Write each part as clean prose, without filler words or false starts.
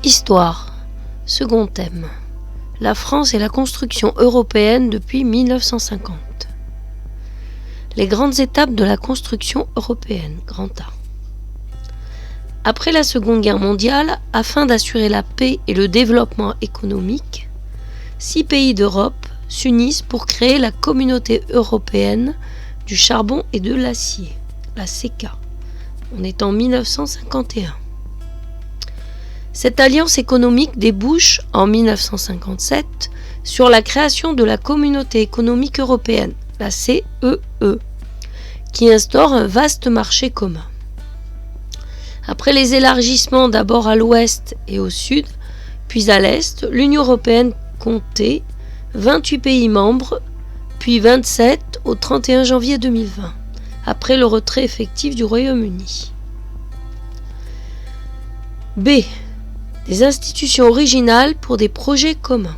Histoire. Second thème. La France et la construction européenne depuis 1950. Les grandes étapes de la construction européenne, grand A. Après la Seconde Guerre mondiale, afin d'assurer la paix et le développement économique, 6 pays d'Europe s'unissent pour créer la Communauté européenne du charbon et de l'acier, la CECA. On est en 1951. Cette alliance économique débouche, en 1957, sur la création de la Communauté économique européenne, la CEE, qui instaure un vaste marché commun. Après les élargissements d'abord à l'ouest et au sud, puis à l'est, l'Union européenne comptait 28 pays membres, puis 27 au 31 janvier 2020, après le retrait effectif du Royaume-Uni. B. Des institutions originales pour des projets communs.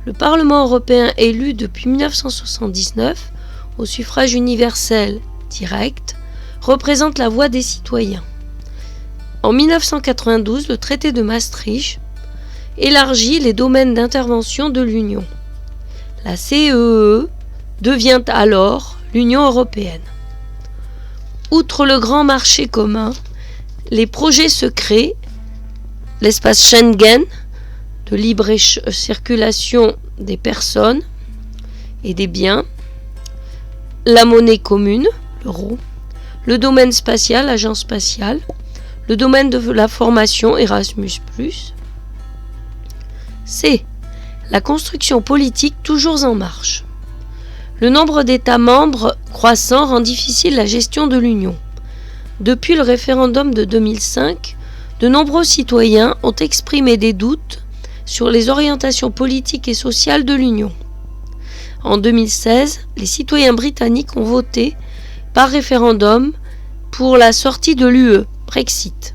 Le Parlement européen élu depuis 1979 au suffrage universel direct représente la voix des citoyens. En 1992, le traité de Maastricht élargit les domaines d'intervention de l'Union. La CEE devient alors l'Union européenne. Outre le grand marché commun, les projets se créent, l'espace Schengen, de libre circulation des personnes et des biens, la monnaie commune, l'euro, le domaine spatial, l'agence spatiale, le domaine de la formation, Erasmus+. C. La construction politique toujours en marche. Le nombre d'États membres croissant rend difficile la gestion de l'Union. Depuis le référendum de 2005, de nombreux citoyens ont exprimé des doutes sur les orientations politiques et sociales de l'Union. En 2016, les citoyens britanniques ont voté par référendum pour la sortie de l'UE, Brexit.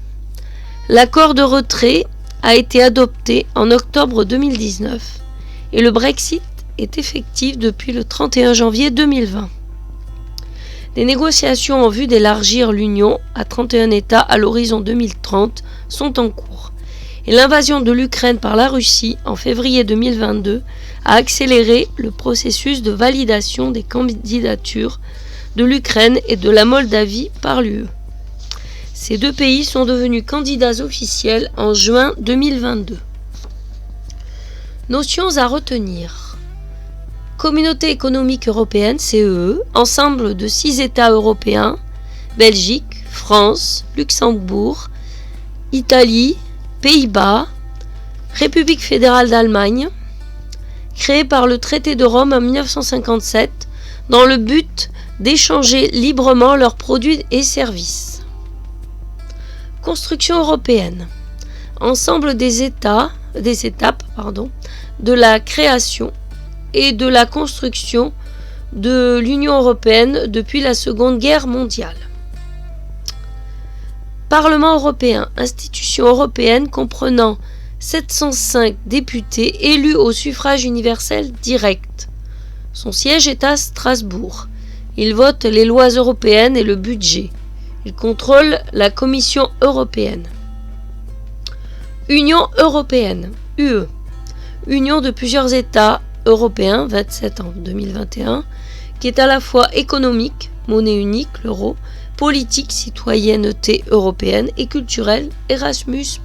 L'accord de retrait a été adopté en octobre 2019 et le Brexit est effectif depuis le 31 janvier 2020. Les négociations en vue d'élargir l'Union à 31 États à l'horizon 2030 sont en cours. Et l'invasion de l'Ukraine par la Russie en février 2022 a accéléré le processus de validation des candidatures de l'Ukraine et de la Moldavie par l'UE. Ces deux pays sont devenus candidats officiels en juin 2022. Notions à retenir. Communauté économique européenne, CEE, ensemble de 6 États européens, Belgique, France, Luxembourg, Italie, Pays-Bas, République fédérale d'Allemagne, créée par le traité de Rome en 1957, dans le but d'échanger librement leurs produits et services. Construction européenne. Ensemble des étapes de la création et de la construction de l'Union européenne depuis la Seconde Guerre mondiale. Parlement européen, institution européenne comprenant 705 députés élus au suffrage universel direct. Son siège est à Strasbourg. Il vote les lois européennes et le budget. Il contrôle la Commission européenne. Union européenne, UE. Union de plusieurs États européens, 27 en 2021, qui est à la fois économique, monnaie unique, l'euro, politique, citoyenneté européenne et culturelle, Erasmus+.